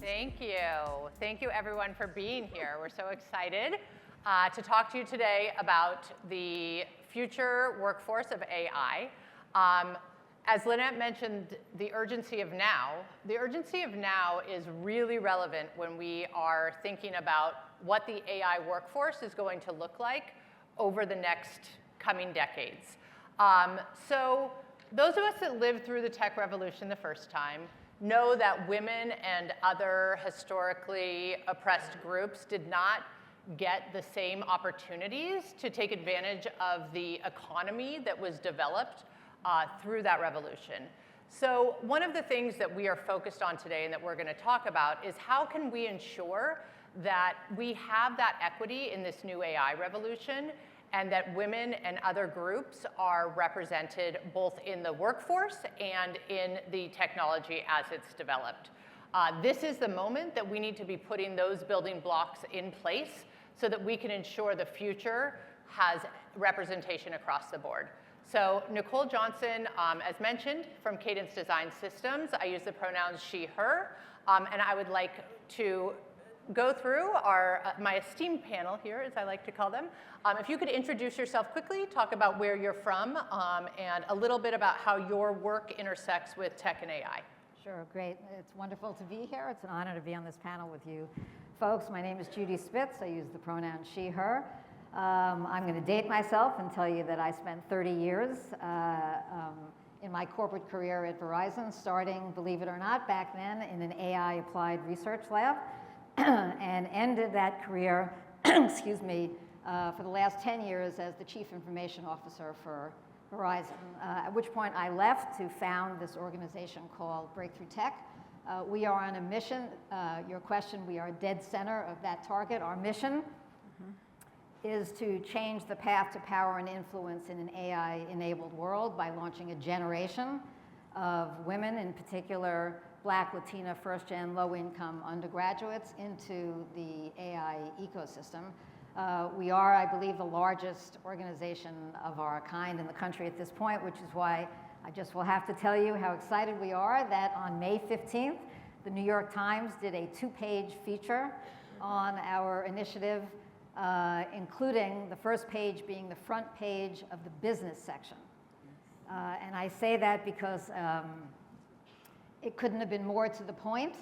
Thank you. Thank you, everyone, for being here. We're so excited to talk to you today about the future workforce of AI. As Lynette mentioned, the urgency of now is really relevant when we are thinking about what the AI workforce is going to look like over the next coming decades. So those of us that lived through the tech revolution the first time know that women and other historically oppressed groups did not get the same opportunities to take advantage of the economy that was developed through that revolution. So one of the things that we are focused on today and that we're going to talk about is how can we ensure that we have that equity in this new AI revolution and that women and other groups are represented both in the workforce and in the technology as it's developed. This is the moment that we need to be putting those building blocks in place so that we can ensure the future has representation across the board. So Nicole Johnson, as mentioned, from Cadence Design Systems. I use the pronouns she, her, and I would like to go through my esteemed panel here, as I like to call them. If you could introduce yourself quickly, talk about where you're from, and a little bit about how your work intersects with tech and AI. Sure, great. It's wonderful to be here. It's an honor to be on this panel with you folks. My name is Judith Spitz. I use the pronoun she, her. I'm going to date myself and tell you that I spent 30 years in my corporate career at Verizon, starting, believe it or not, back then in an AI applied research lab, and ended that career, excuse me, for the last 10 years as the Chief Information Officer for Verizon, at which point I left to found this organization called Breakthrough Tech. We are on a mission. Your question, we are dead center of that target. Our mission is to change the path to power and influence in an AI-enabled world by launching a generation of women, in particular Black, Latina, first-gen, low-income undergraduates into the AI ecosystem. We are, I believe, the largest organization of our kind in the country at this point, which is why I just will have to tell you how excited we are that on May 15th, the New York Times did a 2-page feature on our initiative, including the first page being the front page of the business section. And I say that because it couldn't have been more to the point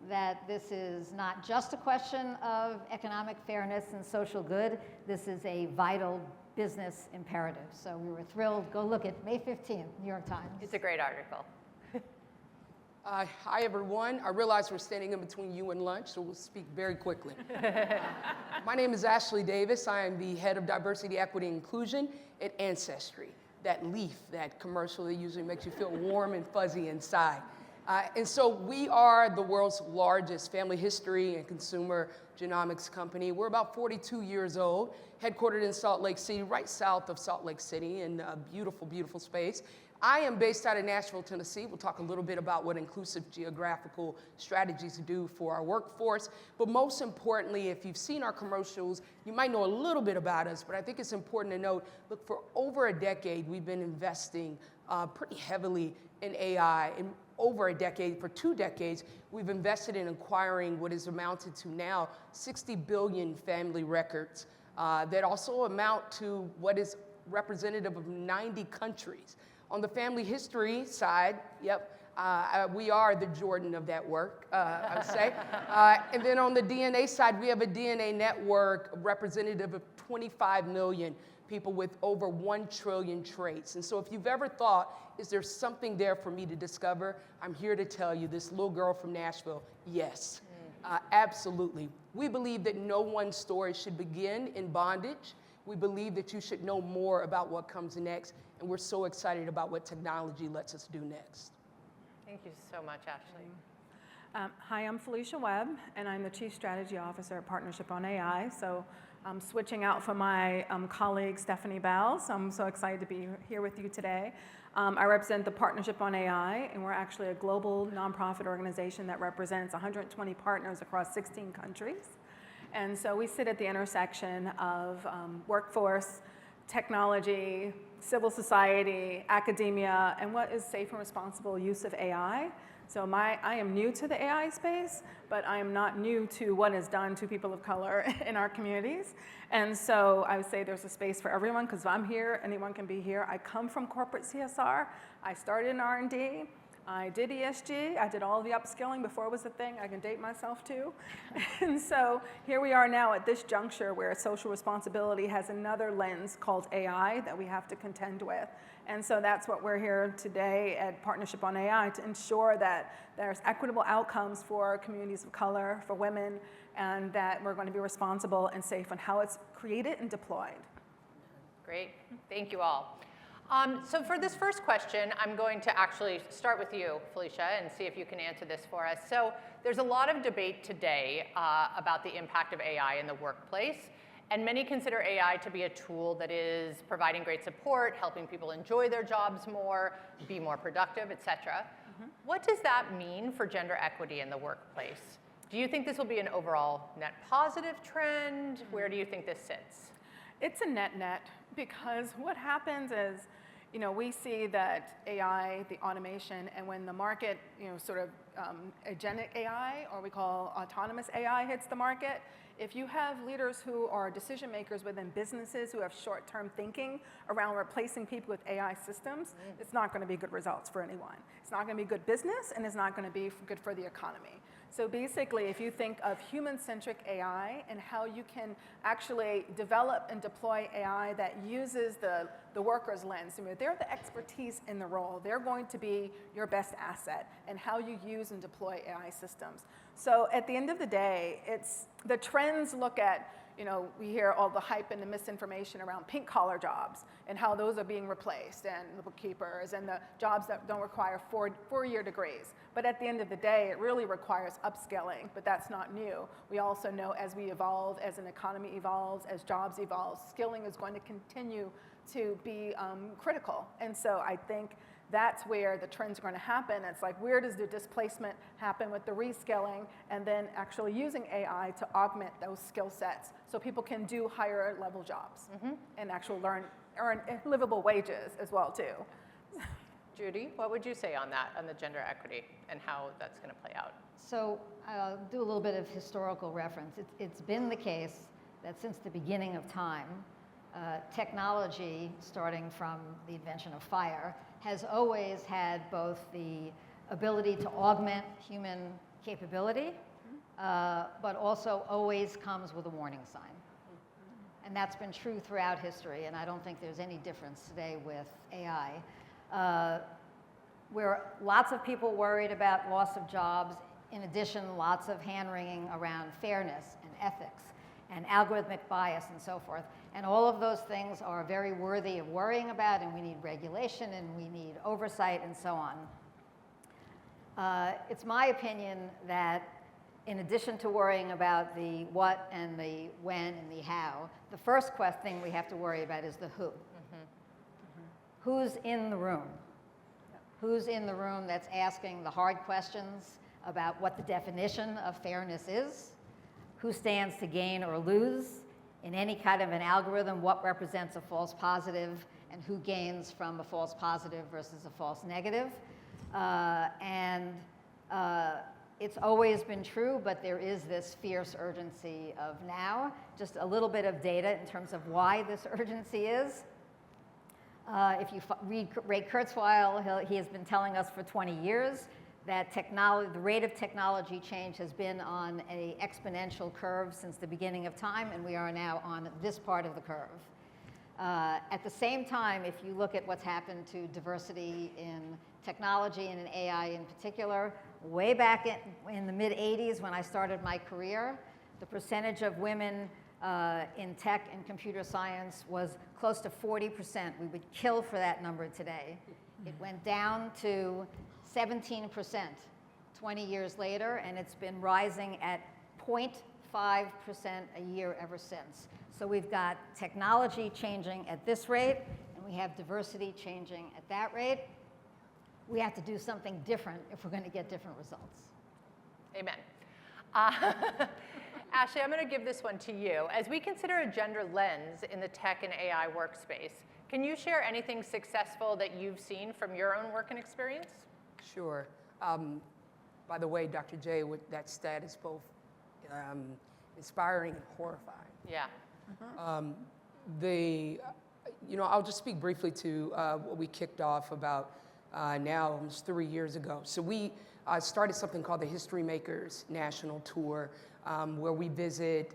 that this is not just a question of economic fairness and social good. This is a vital business imperative. So we were thrilled. Go look at May 15th, New York Times. It's a great article. Hi, everyone. I realize we're standing in between you and lunch, so we'll speak very quickly. My name is Ashlee Davis. I am the head of diversity, equity, and inclusion at Ancestry. That leaf, that commercial that usually makes you feel warm and fuzzy inside. And so we are the world's largest family history and consumer genomics company. We're about 42 years old, headquartered in Salt Lake City, right south of Salt Lake City, in a beautiful, beautiful space. I am based out of Nashville, Tennessee. We'll talk a little bit about what inclusive geographical strategies do for our workforce. But most importantly, if you've seen our commercials, you might know a little bit about us, but I think it's important to note, look, for over a decade, we've been investing pretty heavily in AI. In over a decade, for 2 decades, we've invested in acquiring what is amounted to now 60 billion family records that also amount to what is representative of 90 countries. On the family history side, we are the Jordan of that work, I would say. And then on the DNA side, we have a DNA network representative of 25 million people with over 1 trillion traits. And so if you've ever thought, is there something there for me to discover? I'm here to tell you, this little girl from Nashville, yes, absolutely. We believe that no one story should begin in bondage. We believe that you should know more about what comes next, and we're so excited about what technology lets us do next. Thank you so much, Ashlee. Hi, I'm Felecia Webb, and I'm the Chief Strategy Officer at Partnership on AI. So I'm switching out from my colleague, Stephanie Bell, so I'm so excited to be here with you today. I represent the Partnership on AI, and we're actually a global nonprofit organization that represents 120 partners across 16 countries. And so we sit at the intersection of workforce, technology, civil society, academia, and what is safe and responsible use of AI So I am new to the AI space, but I am not new to what is done to people of color in our communities. And so I would say there's a space for everyone, because if I'm here, anyone can be here. I come from corporate CSR. I started in R&D. I did ESG. I did all the upskilling before it was a thing. I can date myself too. And so here we are now at this juncture where social responsibility has another lens called AI that we have to contend with. And so that's what we're here today at Partnership on AI, to ensure that there's equitable outcomes for communities of color, for women, and that we're going to be responsible and safe on how it's created and deployed. Great. Thank you all. So for this first question, I'm going to actually start with you, Felecia, and see if you can answer this for us. So there's a lot of debate today about the impact of AI in the workplace, and many consider AI to be a tool that is providing great support, helping people enjoy their jobs more, be more productive, et cetera. What does that mean for gender equity in the workplace? Do you think this will be an overall net positive trend? Where do you think this sits? It's a net-net, because what happens is, we see that AI, the automation, and when the market, sort of agentic AI, or we call autonomous AI, hits the market, if you have leaders who are decision makers within businesses who have short-term thinking around replacing people with AI systems, it's not going to be good results for anyone. It's not going to be good business, and it's not going to be good for the economy. So basically, if you think of human-centric AI and how you can actually develop and deploy AI that uses the worker's lens, they're the expertise in the role. They're going to be your best asset in how you use and deploy AI systems. So at the end of the day, the trends look at, we hear all the hype and the misinformation around pink-collar jobs and how those are being replaced, and the bookkeepers, and the jobs that don't require four-year degrees. But at the end of the day, it really requires upskilling, but that's not new. We also know as we evolve, as an economy evolves, as jobs evolve, skilling is going to continue to be critical. And so I think that's where the trends are going to happen. It's like, where does the displacement happen with the reskilling, and then actually using AI to augment those skill sets so people can do higher level jobs and actually earn livable wages as well too. Judy, what would you say on that, on the gender equity and how that's going to play out? So I'll do a little bit of historical reference. It's been the case that since the beginning of time, technology, starting from the invention of fire, has always had both the ability to augment human capability, but also always comes with a warning sign. And that's been true throughout history, and I don't think there's any difference today with AI. Where lots of people worried about loss of jobs, in addition, lots of hand-wringing around fairness and ethics and algorithmic bias and so forth. And all of those things are very worthy of worrying about, and we need regulation, and we need oversight, and so on. It's my opinion that in addition to worrying about the what and the when and the how, the first thing we have to worry about is the who. Who's in the room? Who's in the room that's asking the hard questions about what the definition of fairness is? Who stands to gain or lose in any kind of an algorithm? What represents a false positive, and who gains from a false positive versus a false negative? It's always been true, but there is this fierce urgency of now. Just a little bit of data in terms of why this urgency is. If you read Ray Kurzweil, he has been telling us for 20 years that the rate of technology change has been on an exponential curve since the beginning of time, and we are now on this part of the curve. At the same time, if you look at what's happened to diversity in technology and in AI in particular, way back in the mid-'80s when I started my career, the percentage of women in tech and computer science was close to 40%. We would kill for that number today. It went down to 17% 20 years later, and it's been rising at 0.5% a year ever since. So we've got technology changing at this rate, and we have diversity changing at that rate. We have to do something different if we're going to get different results. Amen. Ashlee, I'm going to give this one to you. As we consider a gender lens in the tech and AI workspace, can you share anything successful that you've seen from your own work and experience? Sure. By the way, Dr. J, with that stat is both inspiring and horrifying. Yeah. I'll just speak briefly to what we kicked off about now almost 3 years ago. So we started something called the History Makers National Tour, where we visit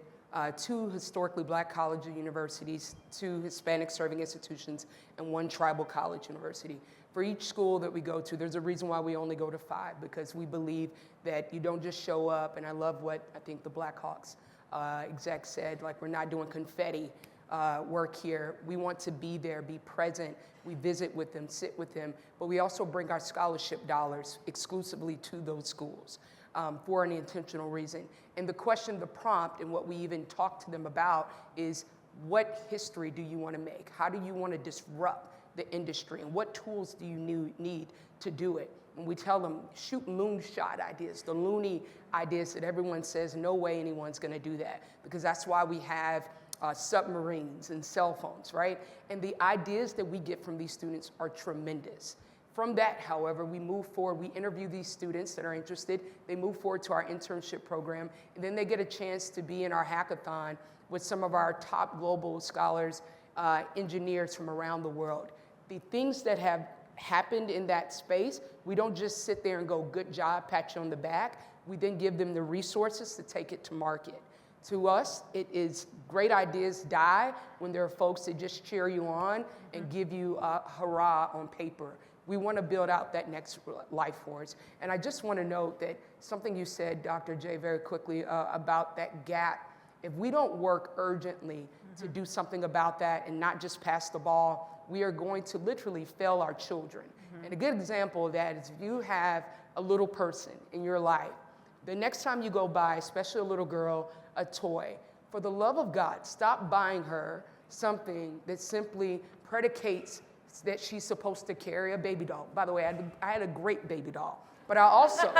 2 historically black college universities, 2 Hispanic serving institutions, and 1 tribal college university. For each school that we go to, there's a reason why we only go to 5, because we believe that you don't just show up, and I love what I think the Blackhawks exec said, like, we're not doing confetti work here. We want to be there, be present. We visit with them, sit with them, but we also bring our scholarship dollars exclusively to those schools for an intentional reason. And the question, the prompt, and what we even talk to them about is, what history do you want to make? How do you want to disrupt the industry, and what tools do you need to do it? And we tell them, shoot moonshot ideas, the loony ideas that everyone says, no way anyone's gonna do that, because that's why we have submarines and cell phones, right? And the ideas that we get from these students are tremendous. From that, however, we move forward, we interview these students that are interested, they move forward to our internship program, and then they get a chance to be in our hackathon with some of our top global scholars, engineers from around the world. The things that have happened in that space, we don't just sit there and go, good job, pat you on the back. We then give them the resources to take it to market. To us, it is great ideas die when there are folks that just cheer you on and give you a hurrah on paper. We want to build out that next life force. And I just want to note that something you said, Dr. J, very quickly about that gap. If we don't work urgently to do something about that and not just pass the ball, we are going to literally fail our children. And a good example of that is if you have a little person in your life, the next time you go buy, especially a little girl, a toy, for the love of God, stop buying her something that simply predicates that she's supposed to carry a baby doll. By the way, I had a great baby doll, but I also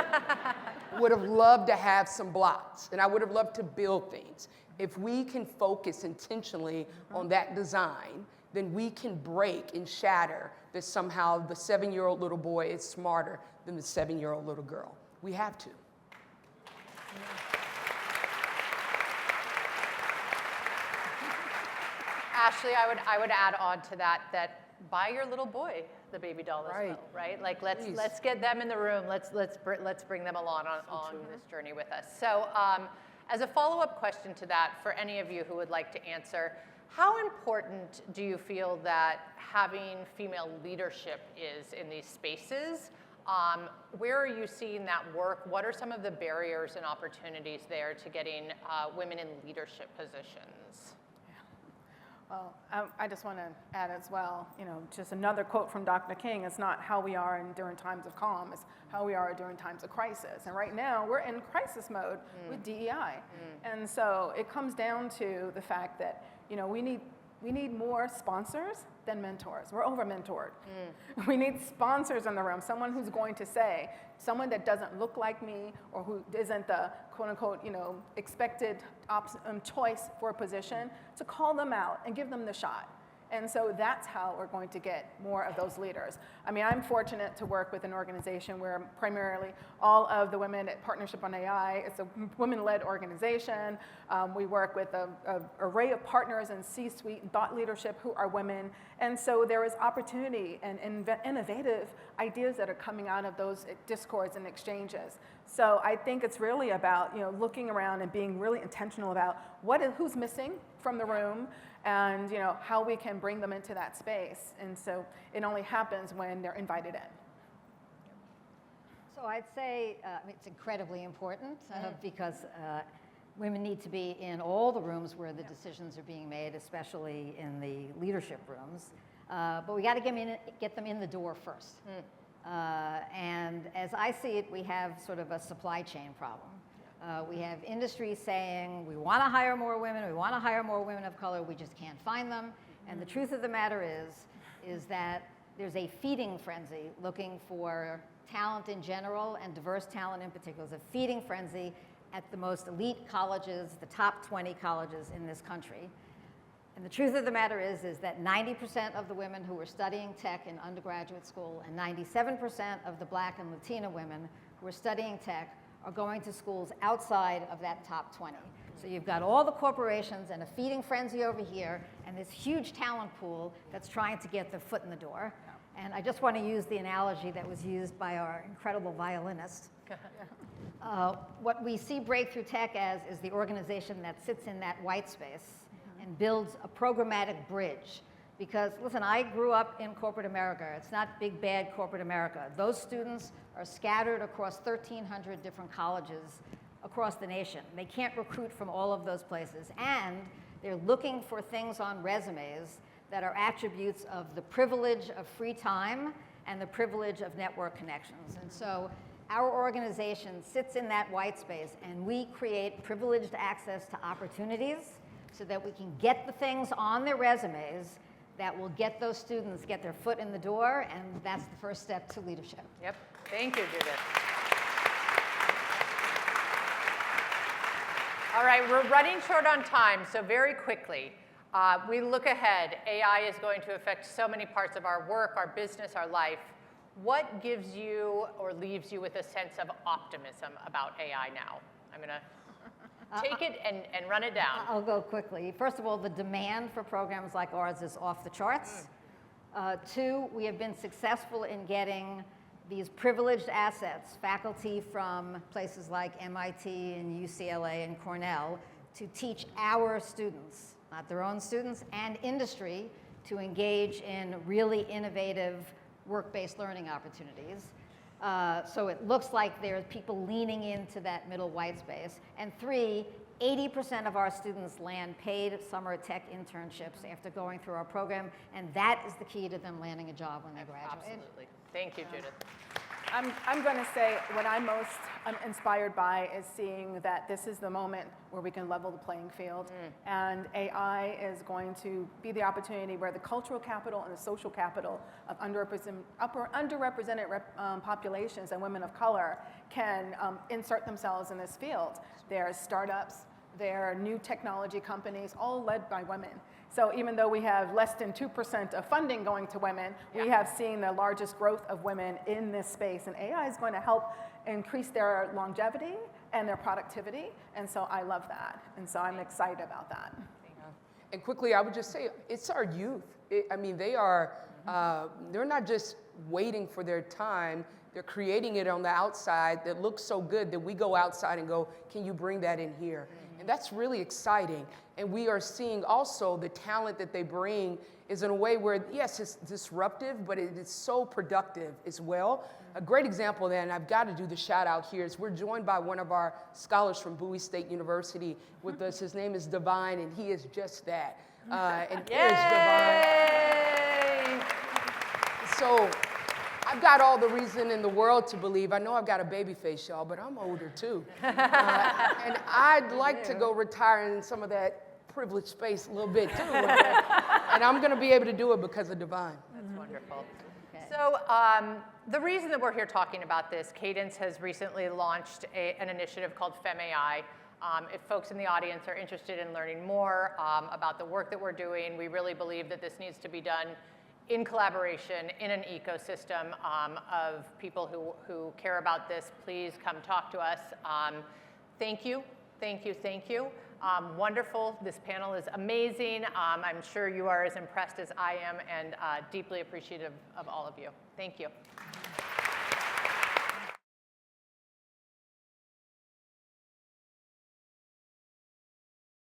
would have loved to have some blocks, and I would have loved to build things. If we can focus intentionally on that design, then we can break and shatter that somehow the 7-year-old little boy is smarter than the 7-year-old little girl. We have to. Ashlee, I would add on to that buy your little boy the baby doll as well, right? Like let's get them in the room. Let's bring them along on this journey with us. So as a follow-up question to that, for any of you who would like to answer, how important do you feel that having female leadership is in these spaces? Where are you seeing that work? What are some of the barriers and opportunities there to getting women in leadership positions? Well, I just want to add as well, just another quote from Dr. King, it's not how we are during times of calm, it's how we are during times of crisis. And right now, we're in crisis mode with DEI. And so it comes down to the fact that, we need more sponsors than mentors. We're over-mentored. We need sponsors in the room, someone who's going to say, someone that doesn't look like me or who isn't the quote-unquote, expected choice for a position, to call them out and give them the shot. And so that's how we're going to get more of those leaders. I mean, I'm fortunate to work with an organization where primarily all of the women at Partnership on AI, it's a women-led organization. We work with an array of partners in C-suite and thought leadership who are women. And so there is opportunity and innovative ideas that are coming out of those discords and exchanges. So I think it's really about looking around and being really intentional about who's missing from the room, and how we can bring them into that space. And so it only happens when they're invited in. So I'd say it's incredibly important because women need to be in all the rooms where the decisions are being made, especially in the leadership rooms. But we got to get them in the door first. And as I see it, we have sort of a supply chain problem. We have industry saying, we want to hire more women of color, we just can't find them. And the truth of the matter is that there's a feeding frenzy looking for talent in general and diverse talent in particular. There's a feeding frenzy at the most elite colleges, the top 20 colleges in this country. And the truth of the matter is that 90% of the women who were studying tech in undergraduate school and 97% of the Black and Latina women who are studying tech are going to schools outside of that top 20. So you've got all the corporations and a feeding frenzy over here, and this huge talent pool that's trying to get their foot in the door. And I just want to use the analogy that was used by our incredible violinist. What we see Breakthrough Tech as is the organization that sits in that white space and builds a programmatic bridge. Because, listen, I grew up in corporate America. It's not big, bad corporate America. Those students are scattered across 1,300 different colleges across the nation. They can't recruit from all of those places. And they're looking for things on resumes that are attributes of the privilege of free time and the privilege of network connections. And so our organization sits in that white space, and we create privileged access to opportunities so that we can get the things on their resumes that will get those students get their foot in the door, and that's the first step to leadership. Yep. Thank you, Judith. All right, we're running short on time, so very quickly, we look ahead. AI is going to affect so many parts of our work, our business, our life. What gives you or leaves you with a sense of optimism about AI now? I'm going to take it and run it down. I'll go quickly. First of all, the demand for programs like ours is off the charts. Two, we have been successful in getting these privileged assets, faculty from places like MIT and UCLA and Cornell, to teach our students, not their own students, and industry to engage in really innovative work-based learning opportunities. So it looks like there's people leaning into that middle white space. And three, 80% of our students land paid summer tech internships after going through our program, and that is the key to them landing a job when they graduate. Absolutely. Thank you, Judith. I'm going to say what I'm most inspired by is seeing that this is the moment where we can level the playing field. And AI is going to be the opportunity where the cultural capital and the social capital of underrepresented populations and women of color can insert themselves in this field. There are startups, there are new technology companies, all led by women. So even though we have less than 2% of funding going to women, we have seen the largest growth of women in this space. And AI is going to help increase their longevity and their productivity. And so I love that. And so I'm excited about that. And quickly, I would just say, it's our youth. I mean, they are, they're not just waiting for their time. They're creating it on the outside that looks so good that we go outside and go, can you bring that in here? And that's really exciting. And we are seeing also the talent that they bring is in a way where, yes, it's disruptive, but it is so productive as well. A great example of that, and I've got to do the shout out here, is we're joined by one of our scholars from Bowie State University with us. His name is Divine, and he is just that. And here's Divine. So I've got all the reason in the world to believe. I know I've got a baby face, y'all, but I'm older too. And I'd like to go retire in some of that privileged space a little bit too. And I'm going to be able to do it because of Divine. That's wonderful. Okay. So the reason that we're here talking about this, Cadence has recently launched an initiative called FemAI. If folks in the audience are interested in learning more about the work that we're doing, we really believe that this needs to be done in collaboration, in an ecosystem of people who care about this. Please come talk to us. Thank you, thank you, thank you. Wonderful, this panel is amazing. I'm sure you are as impressed as I am and deeply appreciative of all of you. Thank you.